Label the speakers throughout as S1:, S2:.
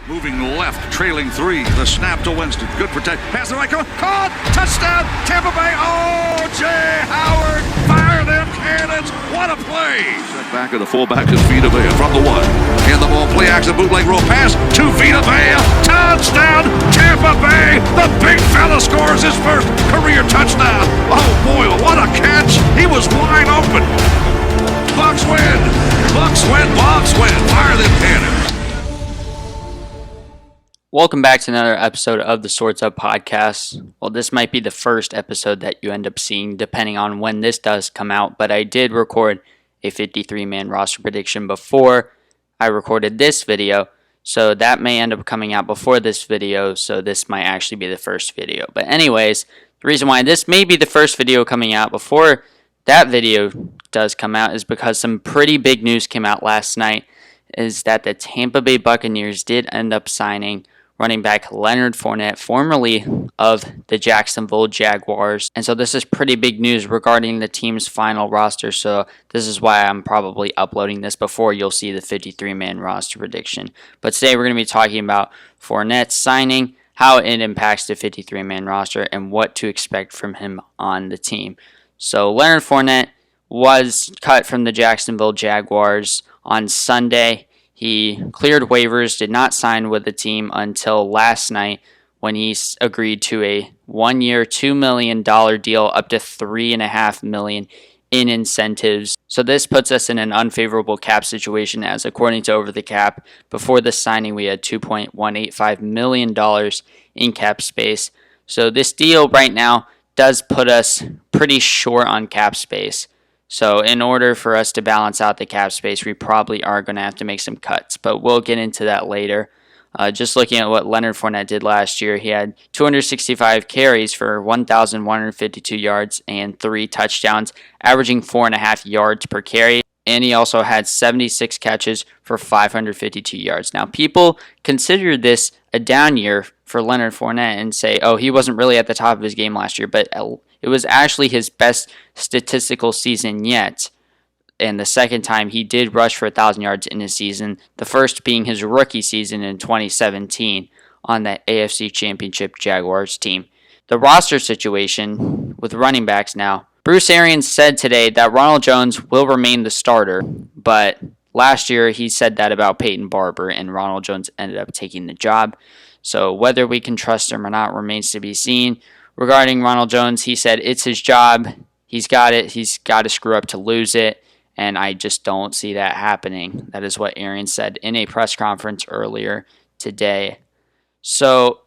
S1: Moving left, trailing 3. The snap to Winston. Good protect. Pass the right. Caught. Touchdown. Tampa Bay. Oh, Jay Howard. Fire them cannons. What a play. Set back of the fullback is Vita Vea from the 1. And the ball play action bootleg roll pass to Vita Vea. Touchdown. Tampa Bay. The big fella scores his first career touchdown. Oh, boy. What a catch. He was wide open. Bucks win. Bucks win. Bucks win. Fire them cannons.
S2: Welcome back to another episode of the Sorts Up Podcast. Well, this might be the first episode that you end up seeing, depending on when this does come out, but I did record a 53-man roster prediction before I recorded this video, so that may end up coming out before this video, so this might actually be the first video. But anyways, the reason why this may be the first video coming out before that video does come out is because some pretty big news came out last night, is that the Tampa Bay Buccaneers did end up signing running back Leonard Fournette, formerly of the Jacksonville Jaguars. And so this is pretty big news regarding the team's final roster. So this is why I'm probably uploading this before you'll see the 53-man roster prediction. But today we're going to be talking about Fournette's signing, how it impacts the 53-man roster, and what to expect from him on the team. So Leonard Fournette was cut from the Jacksonville Jaguars on Sunday. He cleared waivers, did not sign with the team until last night when he agreed to a 1-year, $2 million deal up to $3.5 million in incentives. So this puts us in an unfavorable cap situation, as according to Over the Cap, before the signing we had $2.185 million in cap space. So this deal right now does put us pretty short on cap space. So in order for us to balance out the cap space, we probably are going to have to make some cuts, but we'll get into that later. Just looking at what Leonard Fournette did last year, he had 265 carries for 1,152 yards and 3 touchdowns, averaging 4.5 yards per carry. And he also had 76 catches for 552 yards. Now, people consider this a down year for Leonard Fournette and say, oh, he wasn't really at the top of his game last year, but it was actually his best statistical season yet. And the second time he did rush for 1,000 yards in a season, the first being his rookie season in 2017 on that AFC Championship Jaguars team. The roster situation with running backs now. Bruce Arians said today that Ronald Jones will remain the starter, but last year he said that about Peyton Barber, and Ronald Jones ended up taking the job. So whether we can trust him or not remains to be seen. Regarding Ronald Jones, he said it's his job. He's got it. He's got to screw up to lose it, and I just don't see that happening. That is what Arians said in a press conference earlier today. So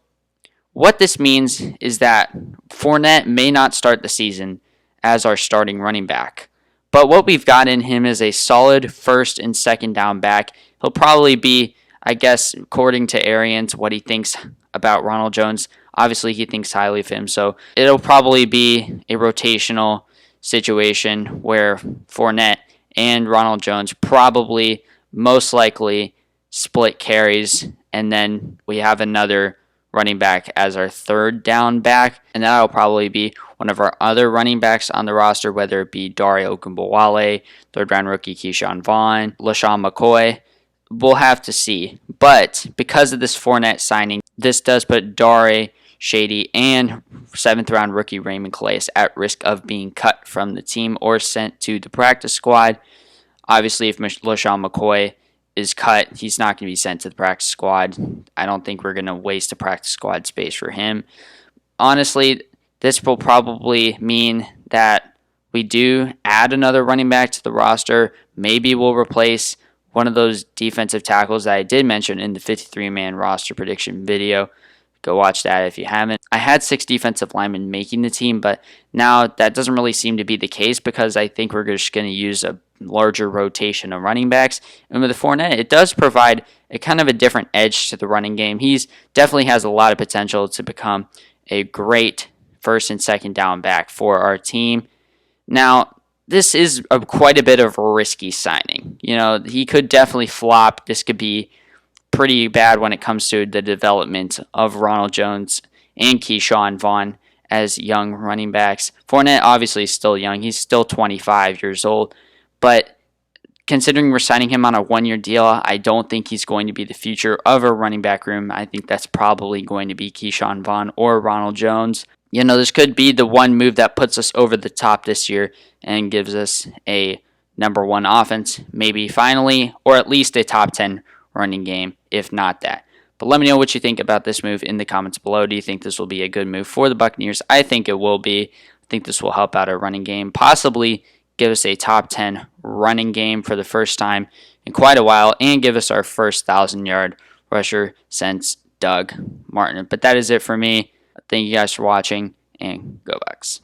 S2: what this means is that Fournette may not start the season as our starting running back. But what we've got in him is a solid first and second down back. He'll probably be, I guess, according to Arians, what he thinks about Ronald Jones. Obviously, he thinks highly of him. So it'll probably be a rotational situation where Fournette and Ronald Jones probably, most likely, split carries. And then we have another running back as our third down back, and that'll probably be one of our other running backs on the roster, whether it be Dare Ogunbowale, third-round rookie Keyshawn Vaughn, LaShawn McCoy. We'll have to see. But because of this Fournette signing, this does put Dare, Shady, and seventh-round rookie Raymond Calais at risk of being cut from the team or sent to the practice squad. Obviously, if LaShawn McCoy is cut, he's not going to be sent to the practice squad. I don't think we're going to waste a practice squad space for him. Honestly, this will probably mean that we do add another running back to the roster. Maybe we'll replace one of those defensive tackles that I did mention in the 53-man roster prediction video. Go watch that if you haven't. I had 6 defensive linemen making the team, but now that doesn't really seem to be the case because I think we're just going to use a larger rotation of running backs. And with Fournette, it does provide a kind of a different edge to the running game. He's definitely has a lot of potential to become a great first and second down back for our team. Now, this is quite a bit of a risky signing. You know, he could definitely flop. This could be pretty bad when it comes to the development of Ronald Jones and Keyshawn Vaughn as young running backs. Fournette obviously is still young. He's still 25 years old. But considering we're signing him on a 1-year deal, I don't think he's going to be the future of a running back room. I think that's probably going to be Keyshawn Vaughn or Ronald Jones. This could be the one move that puts us over the top this year and gives us a number 1 offense, maybe finally, or at least a top 10 running game, if not that. But let me know what you think about this move in the comments below. Do you think this will be a good move for the Buccaneers? I think it will be. I think this will help out our running game, possibly give us a top 10 running game for the first time in quite a while, and give us our first 1,000-yard rusher since Doug Martin. But that is it for me. Thank you guys for watching, and go Bucs.